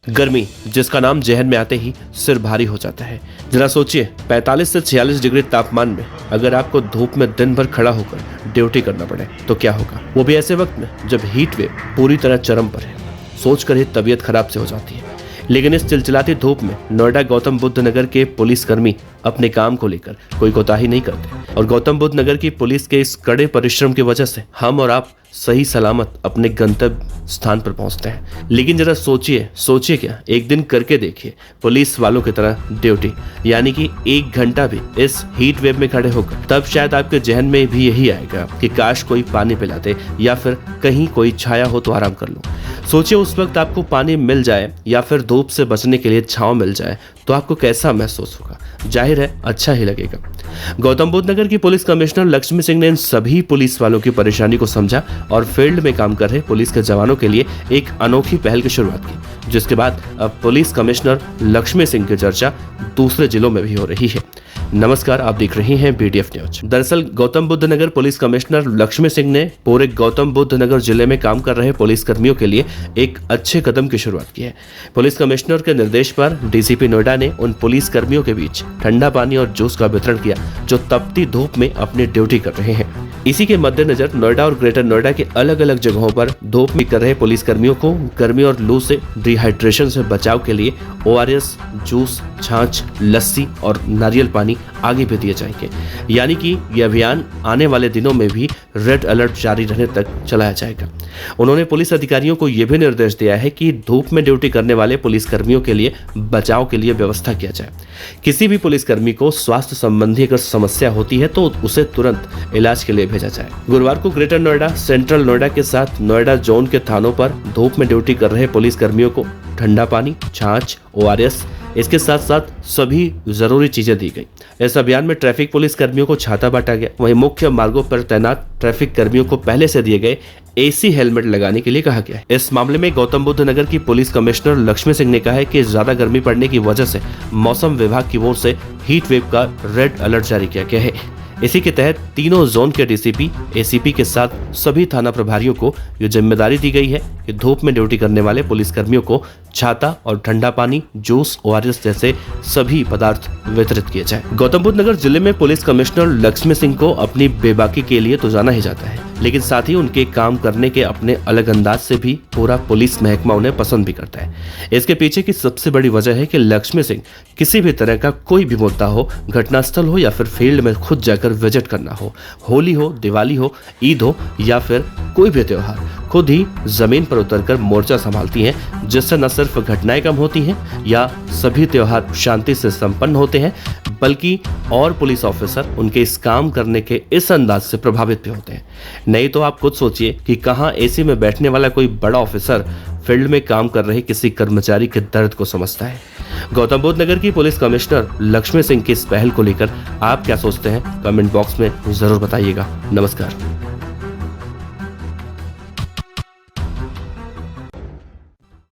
गर्मी जिसका नाम जहन में आते ही सिर भारी हो जाता है। जरा सोचिए 45 से 46 डिग्री तापमान में अगर आपको धूप में दिन भर खड़ा होकर ड्यूटी करना पड़े तो क्या होगा, वो भी ऐसे वक्त में जब हीट वेव पूरी तरह चरम पर है। सोचकर ही तबीयत खराब से हो जाती है। लेकिन इस चिलचिलाती धूप में नोएडा गौतम बुद्ध नगर के पुलिसकर्मी अपने काम को लेकर कोई कोताही नहीं करते और गौतम बुद्ध नगर की पुलिस के इस कड़े परिश्रम की वजह से हम और आप सही सलामत अपने गंतव्य स्थान पर पहुंचते हैं। लेकिन जरा सोचिए क्या, एक दिन करके देखिए पुलिस वालों की तरह ड्यूटी, यानी कि 1 घंटा भी इस हीट वेव में खड़े होकर, तब शायद आपके जहन में भी यही आएगा कि काश कोई पानी पिलाते या फिर कहीं कोई छाया हो तो आराम कर लूं। सोचिए उस वक्त आपको पानी मिल जाए या फिर धूप से बचने के लिए छांव मिल जाए तो आपको कैसा महसूस होगा। जाहिर है अच्छा ही लगेगा। गौतम बुद्ध नगर की पुलिस कमिश्नर लक्ष्मी सिंह ने इन सभी पुलिस वालों की परेशानी को समझा और फील्ड में काम कर रहे पुलिस के जवानों के लिए एक अनोखी पहल की शुरुआत की, जिसके बाद अब पुलिस कमिश्नर लक्ष्मी सिंह की चर्चा दूसरे जिलों में भी हो रही है। नमस्कार, आप देख रहे हैं BDF न्यूज। दरअसल गौतम बुद्ध नगर पुलिस कमिश्नर लक्ष्मी सिंह ने पूरे गौतम बुद्ध नगर जिले में काम कर रहे पुलिस कर्मियों के लिए एक अच्छे कदम की शुरुआत की है। पुलिस कमिश्नर के निर्देश पर DCP नोएडा ने उन पुलिस कर्मियों के बीच ठंडा पानी और जूस का वितरण किया जो तपती धूप में अपनी ड्यूटी कर रहे हैं। इसी के मद्देनजर नोएडा और ग्रेटर नोएडा के अलग अलग जगहों पर धूप में कर रहे पुलिस कर्मियों को गर्मी और लू से डिहाइड्रेशन से बचाव के लिए ORS, जूस, छाछ, लस्सी और नारियल पानी आगे भी दिए जाएंगे। यानी कि यह अभियान आने वाले दिनों में भी रेड अलर्ट जारी रहने तक चलाया जाएगा। उन्होंने पुलिस अधिकारियों को यह भी निर्देश दिया है कि धूप में ड्यूटी करने वाले पुलिस कर्मियों के लिए बचाव के लिए व्यवस्था किया जाए। किसी भी पुलिसकर्मी को स्वास्थ्य संबंधी अगर समस्या होती है तो उसे तुरंत इलाज के लिए भेजा जाए। गुरुवार को ग्रेटर नोएडा, सेंट्रल नोएडा के साथ नोएडा जोन के थानों पर धूप में ड्यूटी कर रहे पुलिस कर्मियों को ठंडा पानी, छाछ, ORS, इसके साथ साथ सभी जरूरी चीजें दी गई। इस अभियान में ट्रैफिक पुलिस कर्मियों को छाता बांटा गया। वहीं मुख्य मार्गों पर तैनात ट्रैफिक कर्मियों को पहले से दिए गए AC हेलमेट लगाने के लिए कहा गया है। इस मामले में गौतम बुद्ध नगर की पुलिस कमिश्नर लक्ष्मी सिंह ने कहा है कि ज्यादा गर्मी पड़ने की वजह से मौसम विभाग की ओर से हीट वेव का रेड अलर्ट जारी किया गया है। इसी के तहत तीनों जोन के DCP, ACP के साथ सभी थाना प्रभारियों को ये जिम्मेदारी दी गई है कि धूप में ड्यूटी करने वाले पुलिस कर्मियों को छाता और ठंडा पानी, जूस, ORS जैसे सभी पदार्थ वितरित किए जाए। गौतम बुद्ध नगर जिले में पुलिस कमिश्नर लक्ष्मी सिंह को अपनी बेबाकी के लिए तो जाना ही जाता है, लेकिन साथ ही उनके काम करने के अपने अलग अंदाज से भी पूरा पुलिस महकमा उन्हें पसंद भी करता है। इसके पीछे की सबसे बड़ी वजह है कि लक्ष्मी सिंह किसी भी तरह का कोई भी मुद्दा हो, घटनास्थल हो या फिर फील्ड में खुद जाकर विजिट करना हो, होली हो, दिवाली हो, ईद हो या फिर कोई भी त्योहार, खुद ही जमीन पर उतरकर मोर्चा संभालती हैं, जिससे न सिर्फ घटनाएं कम होती हैं या सभी त्योहार शांति से संपन्न होते हैं, बल्कि और पुलिस ऑफिसर उनके इस काम करने के इस अंदाज से प्रभावित भी होते हैं। नहीं तो आप खुद सोचिए कि कहां AC में बैठने वाला कोई बड़ा ऑफिसर फील्ड में काम कर रहे किसी कर्मचारी के दर्द को समझता है। गौतम बुद्ध नगर की पुलिस कमिश्नर लक्ष्मी सिंह की इस पहल को लेकर आप क्या सोचते हैं, कमेंट बॉक्स में जरूर बताइएगा। नमस्कार।